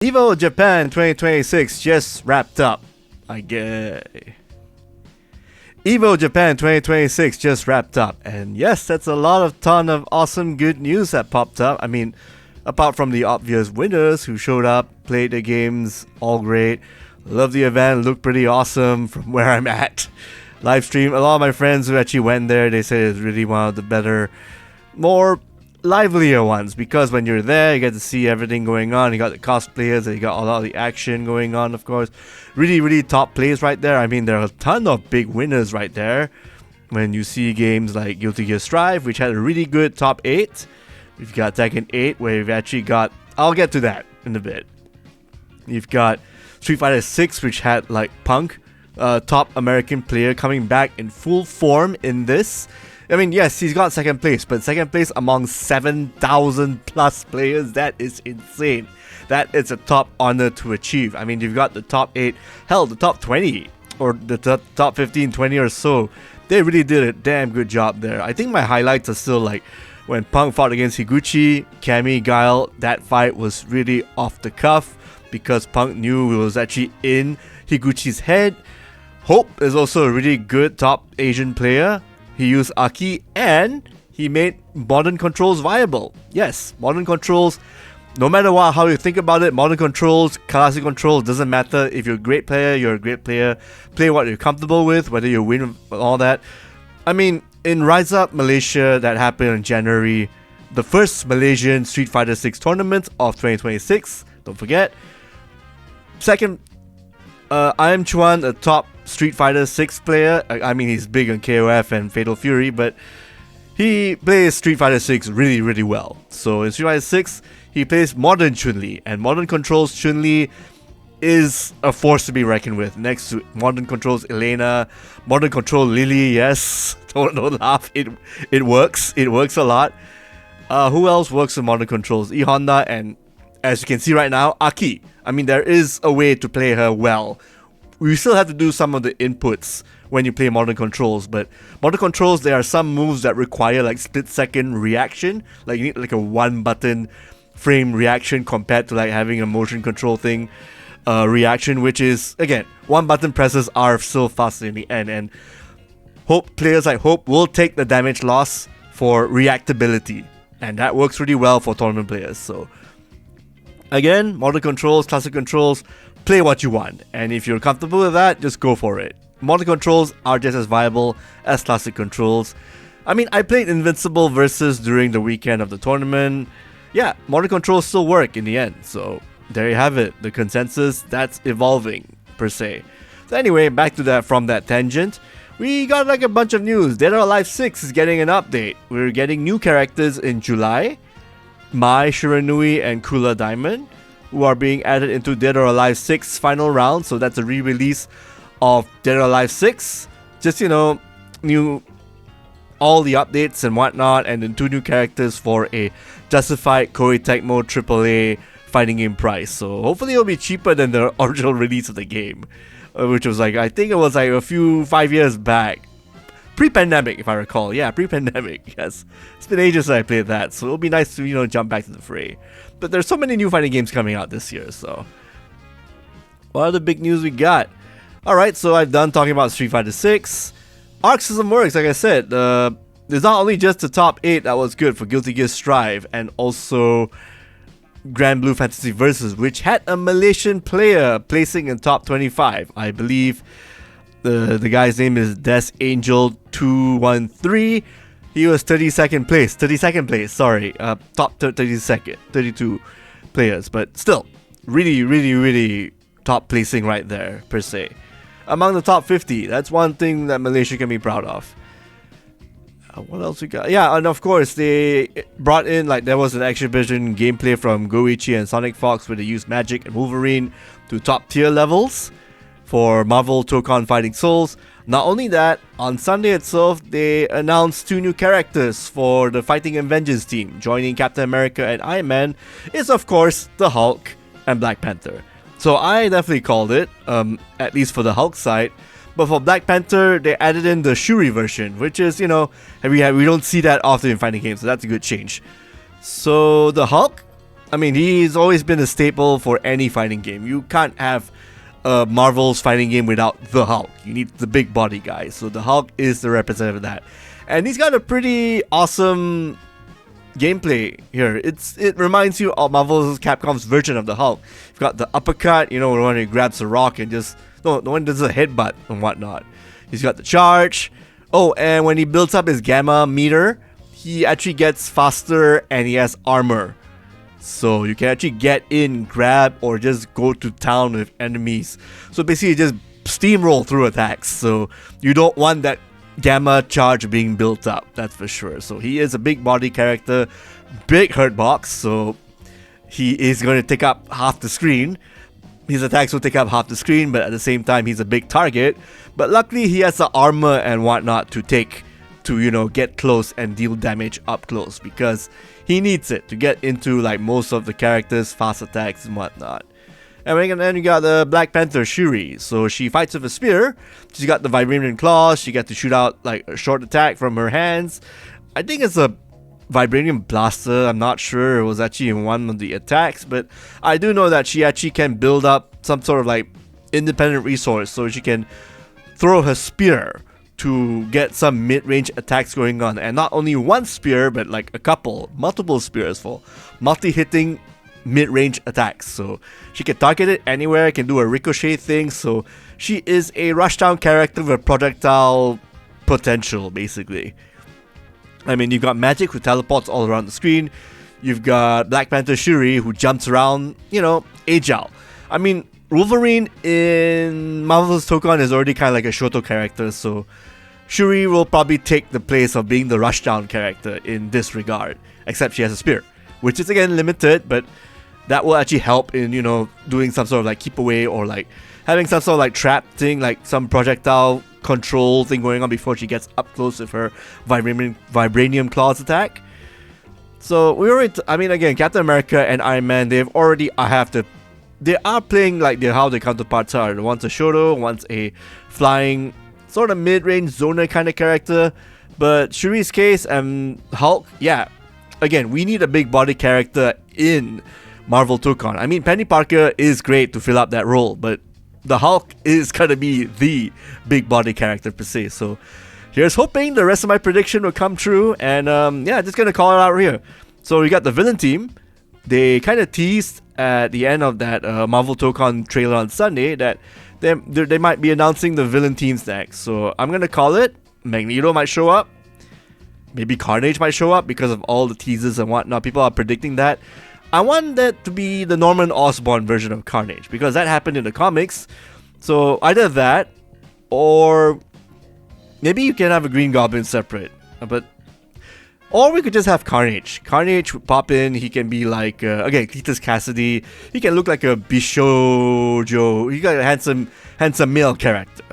EVO Japan 2026 just wrapped up. EVO Japan 2026 just wrapped up, and yes, that's a ton of awesome good news that popped up. I mean, apart from the obvious winners who showed up, played the games, all great. Love the event, looked pretty awesome from where I'm at. Live stream, a lot of my friends who actually went there, they said it's really one of the better, more livelier ones, because when you're there you get to see everything going on. You got the cosplayers and you got a lot of the action going on, of course. Really top plays right there. I mean, there are a ton of big winners right there when you see games like Guilty Gear Strive, which had a really good top 8. We've got Tekken 8 where we've actually got, I'll get to that in a bit. You've got Street Fighter 6, which had like Punk, top American player, coming back in full form in this. I mean, yes, he's got second place, but second place among 7,000 plus players, that is insane. That is a top honor to achieve. I mean, you've got the top 8, hell, the top 20, or the top 15, 20 or so. They really did a damn good job there. I think my highlights are still like when Punk fought against Higuchi, Cammy, Guile. That fight was really off the cuff because Punk knew it was actually in Higuchi's head. Hope is also a really good top Asian player. He used Aki and he made modern controls viable. Yes, modern controls, no matter how you think about it, modern controls, classic controls, doesn't matter. If you're a great player, you're a great player. Play what you're comfortable with, whether you win all that. I mean, in Rise Up Malaysia that happened in January, the first Malaysian Street Fighter 6 tournament of 2026, don't forget. Second, I am Chuan, a top Street Fighter 6 player. I mean, he's big on KOF and Fatal Fury, but he plays Street Fighter 6 really well. So in Street Fighter 6, he plays modern Chun-Li, and modern controls Chun-Li is a force to be reckoned with. Next to modern controls Elena, modern control Lily, yes, don't laugh, it works a lot. Who else works with modern controls? E Honda, and as you can see right now, Aki. I mean, there is a way to play her well. We still have to do some of the inputs when you play modern controls, but modern controls, there are some moves that require like split-second reaction. Like you need like a one-button frame reaction compared to like having a motion control thing reaction, which is, again, one-button presses are still fast in the end, and players like Hope will take the damage loss for reactability, and that works really well for tournament players. So again, modern controls, classic controls, play what you want, and if you're comfortable with that, just go for it. Modern controls are just as viable as classic controls. I mean, I played Invincible Versus during the weekend of the tournament. Yeah, modern controls still work in the end, so there you have it. The consensus, that's evolving, per se. So anyway, back to that, from that tangent, we got like a bunch of news. Dead or Alive 6 is getting an update. We're getting new characters in July. Mai, Shiranui, and Kula Diamond, who are being added into Dead or Alive 6 final round. So that's a re-release of Dead or Alive 6. Just, you know, all the updates and whatnot, and then 2 new characters for a justified Koei Tecmo AAA fighting game price. So hopefully it'll be cheaper than the original release of the game, which was like, I think it was like 5 years back. Pre-pandemic, if I recall. Yeah, pre-pandemic. Yes, it's been ages since I played that, so it'll be nice to, you know, jump back to the fray. But there's so many new fighting games coming out this year, so what other big news we got? Alright, so I've done talking about Street Fighter 6. Arc System Works, like I said, there's not only just the top 8 that was good for Guilty Gear Strive, and also Grand Blue Fantasy Versus, which had a Malaysian player placing in top 25. I believe the guy's name is Des Angel 213. He was 32nd place, sorry. Top 32nd, 32 players, but still, really top placing right there, per se. Among the top 50, that's one thing that Malaysia can be proud of. What else we got? Yeah, and of course, they brought in, like, there was an exhibition gameplay from Goichi and Sonic Fox where they used Magic and Wolverine to top tier levels for Marvel Tokon Fighting Souls. Not only that, on Sunday itself, they announced 2 new characters for the Fighting and Vengeance team. Joining Captain America and Iron Man is, of course, the Hulk and Black Panther. So I definitely called it, at least for the Hulk side. But for Black Panther, they added in the Shuri version, which is, you know, we don't see that often in fighting games, so that's a good change. So the Hulk, I mean, he's always been a staple for any fighting game. You can't have a Marvel's fighting game without the Hulk. You need the big body guy. So the Hulk is the representative of that. And he's got a pretty awesome gameplay here. It reminds you of Marvel's Capcom's version of the Hulk. You've got the uppercut, you know, when he grabs a rock and just... No, the one does a headbutt and whatnot. He's got the charge. Oh, and when he builds up his gamma meter, he actually gets faster and he has armor. So you can actually get in, grab, or just go to town with enemies. So basically just steamroll through attacks. So you don't want that gamma charge being built up, that's for sure. So he is a big body character, big hurt box, so he is going to take up half the screen. His attacks will take up half the screen, but at the same time he's a big target. But luckily he has the armor and whatnot to you know, get close and deal damage up close, because he needs it to get into like most of the characters' fast attacks and whatnot. And then you got the Black Panther Shuri. So she fights with a spear. She's got the vibranium claws. She gets to shoot out like a short attack from her hands. I think it's a vibranium blaster. I'm not sure it was actually in one of the attacks, but I do know that she actually can build up some sort of like independent resource, so she can throw her spear to get some mid-range attacks going on. And not only one spear, but like multiple spears for multi-hitting mid-range attacks. So she can target it anywhere, can do a ricochet thing. So she is a rushdown character with projectile potential, basically. I mean, you've got Magic, who teleports all around the screen. You've got Black Panther Shuri, who jumps around, you know, agile. I mean, Wolverine in Marvel's Tokon is already kind of like a Shoto character, so Shuri will probably take the place of being the rushdown character in this regard, except she has a spear, which is again limited, but that will actually help in, you know, doing some sort of like keep away, or like having some sort of like trap thing, like some projectile control thing going on before she gets up close with her vibranium claws attack. So we already, I mean, again, Captain America and Iron Man, they are playing like how their counterparts are. One's a Shoto, one's a flying sort of mid-range zoner kind of character. But Shuri's case and Hulk, yeah, again, we need a big body character in Marvel Tokon. I mean, Penny Parker is great to fill up that role, but the Hulk is gonna be the big body character per se. So here's hoping the rest of my prediction will come true. And yeah, just gonna call it out here. So we got the villain team. They kind of teased at the end of that Marvel Tokon trailer on Sunday that they might be announcing the villain teams next. So I'm gonna call it. Magneto might show up. Maybe Carnage might show up because of all the teasers and whatnot. People are predicting that. I want that to be the Norman Osborn version of Carnage, because that happened in the comics. So either that, or maybe you can have a Green Goblin separate. Or we could just have Carnage. Carnage would pop in. He can be like, again, Cletus Cassidy. He can look like a Bishojo. He got a handsome male character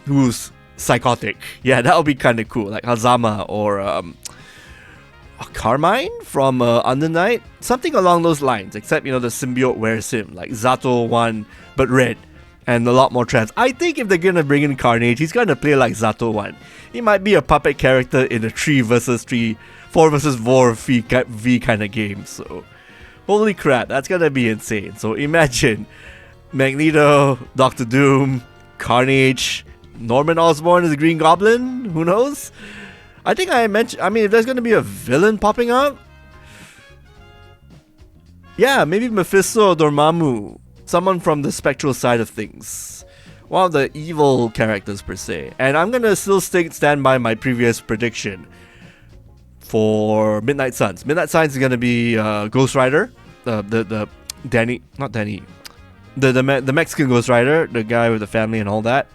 who's psychotic. Yeah, that would be kind of cool. Like Hazama or Carmine from Under Night. Something along those lines. Except, you know, the symbiote wears him. Like Zato 1, but red. And a lot more trans. I think if they're gonna bring in Carnage, he's gonna play like Zato 1. He might be a puppet character in a 4 versus 4 V kind of game. So, holy crap, that's gonna be insane. So imagine Magneto, Doctor Doom, Carnage, Norman Osborn as a Green Goblin. Who knows? I think I mentioned. I mean, if there's gonna be a villain popping up, yeah, maybe Mephisto or Dormammu. Someone from the spectral side of things. One of the evil characters per se. And I'm gonna still stand by my previous prediction for Midnight Suns. Midnight Suns is gonna be Ghost Rider. The Mexican Ghost Rider, the guy with the family and all that.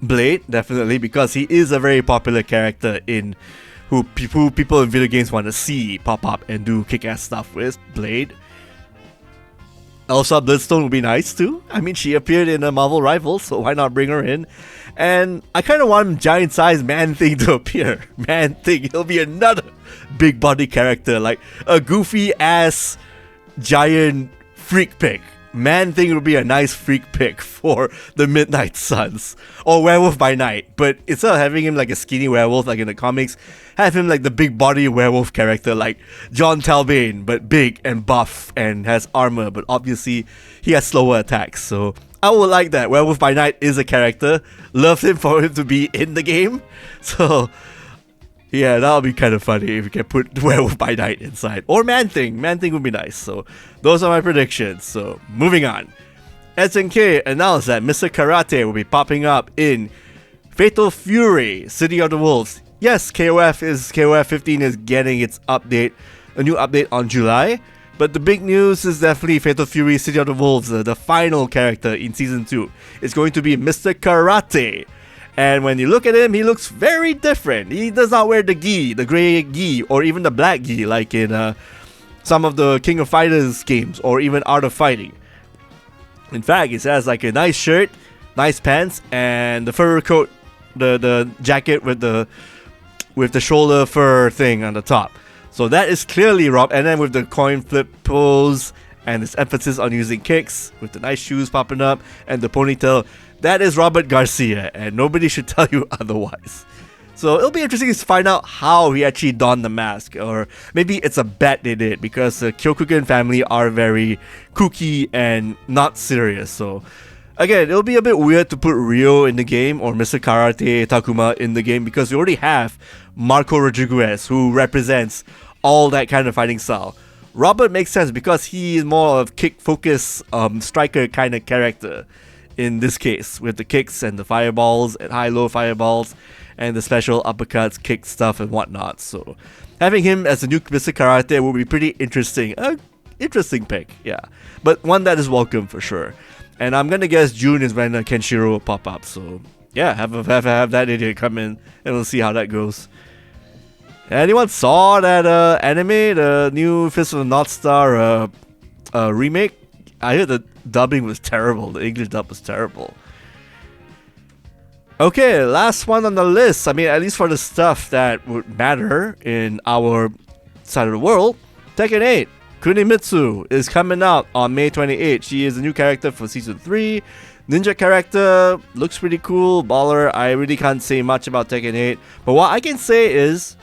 Blade, definitely, because he is a very popular character in who people in video games want to see pop up and do kick-ass stuff with. Blade. Elsa Bloodstone would be nice too. I mean, she appeared in a Marvel Rivals, so why not bring her in? And I kind of want giant-sized Man-Thing to appear. Man-Thing, he'll be another big body character, like a goofy-ass giant freak pig. Man Thing would be a nice freak pick for the Midnight Suns or Werewolf by Night, but instead of having him like a skinny werewolf like in the comics, have him like the big body werewolf character like John Talbane, but big and buff and has armor, but obviously he has slower attacks. So I would like that. Werewolf by Night is a character. Love him for him to be in the game. So yeah, that would be kind of funny if you can put Werewolf by Night inside. Or Man Thing. Man Thing would be nice. So those are my predictions. So moving on. SNK announced that Mr. Karate will be popping up in Fatal Fury, City of the Wolves. Yes, KOF 15 is getting its update, a new update on July. But the big news is definitely Fatal Fury, City of the Wolves, the final character in Season 2. It's going to be Mr. Karate. And when you look at him, he looks very different. He does not wear the gi, the grey gi, or even the black gi, like in some of the King of Fighters games, or even Art of Fighting. In fact, it has like a nice shirt, nice pants, and the fur coat, the jacket with the shoulder fur thing on the top. So that is clearly Rob. And then with the coin flip pose and its emphasis on using kicks, with the nice shoes popping up and the ponytail, that is Robert Garcia, and nobody should tell you otherwise. So it'll be interesting to find out how he actually donned the mask, or maybe it's a bet they did, because the Kyokugen family are very kooky and not serious. So again, it'll be a bit weird to put Ryo in the game or Mr. Karate Takuma in the game, because we already have Marco Rodriguez, who represents all that kind of fighting style. Robert makes sense because he is more of kick-focused striker kind of character in this case, with the kicks and the fireballs and high-low fireballs and the special uppercuts, kick stuff and whatnot. So having him as a new Mr. Karate will be pretty interesting. Interesting pick, yeah. But one that is welcome for sure. And I'm gonna guess June is when Kenshiro will pop up. So yeah, have that idiot come in and we'll see how that goes. Anyone saw that anime, the new Fist of the North Star remake? I heard the dubbing was terrible. The English dub was terrible. Okay, last one on the list. I mean, at least for the stuff that would matter in our side of the world. Tekken 8. Kunimitsu is coming out on May 28th. She is a new character for Season 3. Ninja character. Looks pretty cool. Baller. I really can't say much about Tekken 8. But what I can say is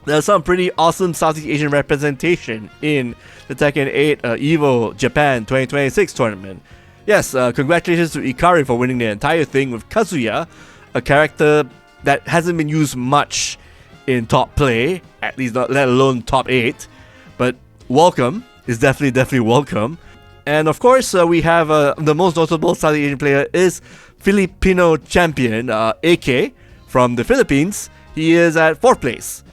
there's some pretty awesome Southeast Asian representation in the Tekken 8 EVO Japan 2026 tournament. Yes, congratulations to Ikari for winning the entire thing with Kazuya, a character that hasn't been used much in top play, at least not let alone top 8. But welcome, is definitely welcome. And of course, we have the most notable Southeast Asian player is Filipino champion AK from the Philippines. He is at 4th place.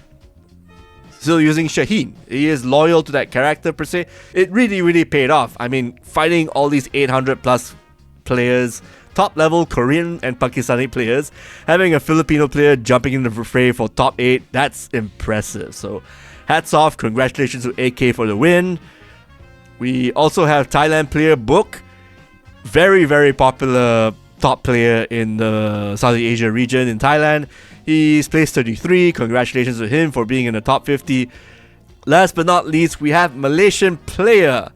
Still using Shaheen. He is loyal to that character per se. It really paid off. I mean, fighting all these 800 plus players, top level Korean and Pakistani players, having a Filipino player jumping in the fray for top 8, that's impressive. So hats off, congratulations to AK for the win. We also have Thailand player Book, very popular top player in the Southeast Asia region in Thailand. He's placed 33. Congratulations to him for being in the top 50. Last but not least, we have Malaysian player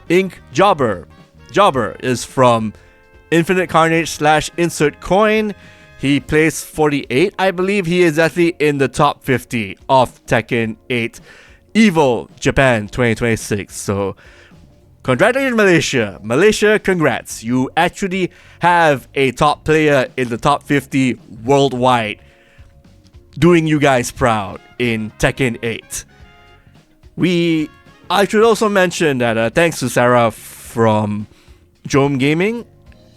Ink Jobber. Jobber is from Infinite Carnage / Insert Coin. He placed 48. I believe he is actually in the top 50 of Tekken 8 EVO Japan 2026. So congratulations, Malaysia. Malaysia, congrats. You actually have a top player in the top 50 worldwide, doing you guys proud in Tekken 8. I should also mention that thanks to Sarah from Jome Gaming,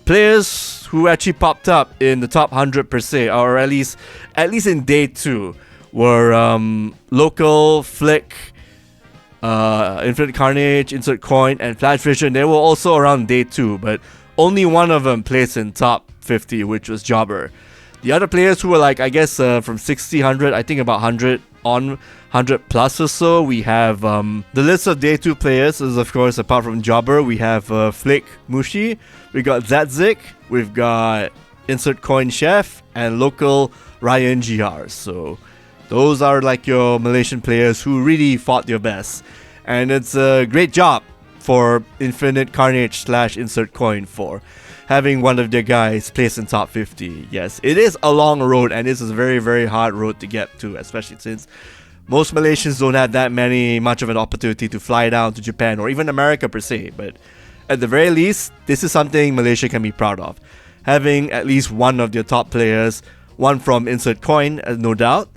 players who actually popped up in the top 100 per se, or at least in day 2, were Local, Flick, Infinite Carnage, Insert Coin, and Flash Vision. They were also around day 2, but only one of them placed in top 50, which was Jobber. The other players who were like, I guess from 60, 100, I think about 100 on 100 plus or so, we have the list of day 2 players is, of course, apart from Jobber, we have Flick Mushi, we got Zatzik, we've got Insert Coin Chef, and Local Ryan GR. So those are like your Malaysian players who really fought their best. And it's a great job for Infinite Carnage / Insert Coin for having one of their guys placed in top 50. Yes, it is a long road, and this is a very, very hard road to get to, especially since most Malaysians don't have that much of an opportunity to fly down to Japan or even America per se. But at the very least, this is something Malaysia can be proud of. Having at least one of their top players, one from Insert Coin, no doubt,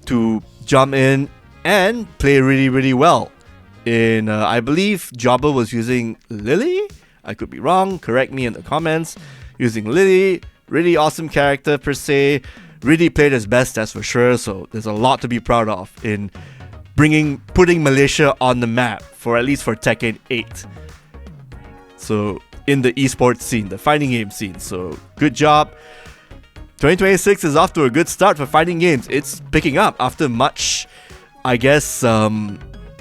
to jump in and play really, really well. In, I believe Jobber was using Lily? I could be wrong, correct me in the comments. Using Lily, really awesome character per se, really played his best, that's for sure, so there's a lot to be proud of in putting Malaysia on the map, for at least for Tekken 8. So, in the esports scene, the fighting game scene, so good job. 2026 is off to a good start for fighting games. It's picking up after much, I guess,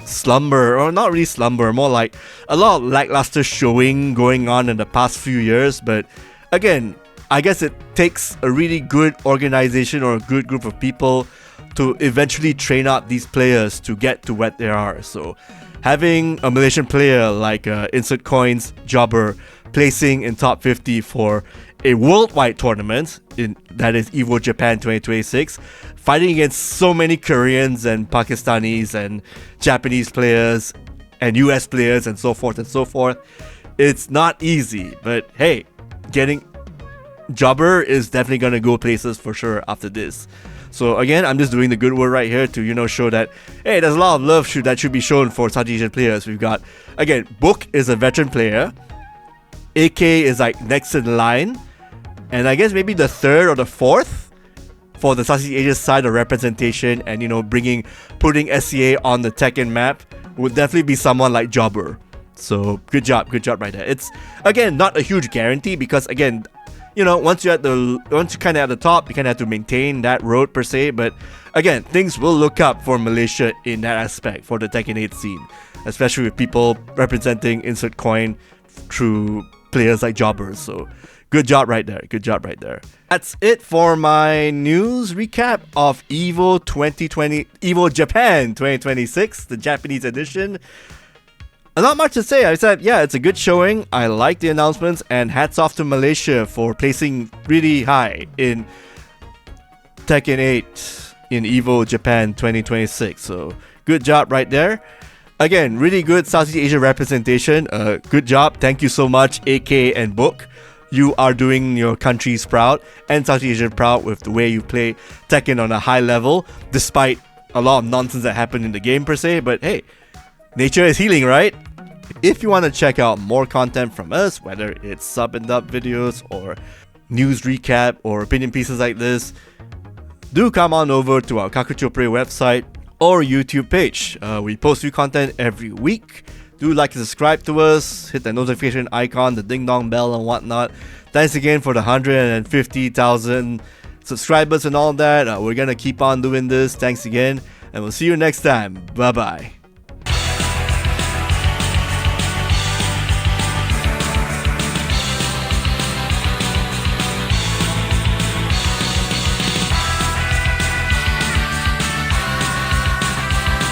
slumber, or not really slumber, more like a lot of lackluster showing going on in the past few years. But again, I guess it takes a really good organization or a good group of people to eventually train up these players to get to what they are. So having a Malaysian player like Insert Coins Jobber placing in top 50 for a worldwide tournament, that is EVO Japan 2026, fighting against so many Koreans and Pakistanis and Japanese players and US players and so forth and so forth. It's not easy, but hey, getting Jobber is definitely going to go places for sure after this. So again, I'm just doing the good work right here to, show that, hey, there's a lot of love that should be shown for Southeast Asian players. We've got, again, Book is a veteran player. AK is like next in line. And I guess maybe the third or the fourth for the Southeast Asia side of representation and, putting SCA on the Tekken map would definitely be someone like Jobber. So good job right there. It's, again, not a huge guarantee because, again, once you're kind of at the top, you kind of have to maintain that road per se. But again, things will look up for Malaysia in that aspect for the Tekken 8 scene, especially with people representing Insert Coin through players like Jobbers. So good job right there. That's it for my news recap of EVO Japan 2026, the Japanese edition. Not much to say. I said, yeah, it's a good showing. I like the announcements, and hats off to Malaysia for placing really high in Tekken 8 in EVO Japan 2026. So good job right there. Again, really good Southeast Asia representation. Good job. Thank you so much, AK and Book. You are doing your countries proud and Southeast Asia proud with the way you play Tekken on a high level, despite a lot of nonsense that happened in the game per se. But hey, nature is healing, right? If you want to check out more content from us, whether it's sub and dub videos or news recap or opinion pieces like this, do come on over to our Kakuchopre website or YouTube page. We post new content every week. Do like and subscribe to us, hit the notification icon, the ding dong bell and whatnot. Thanks again for the 150,000 subscribers and all that. We're gonna keep on doing this. Thanks again, and we'll see you next time. Bye bye.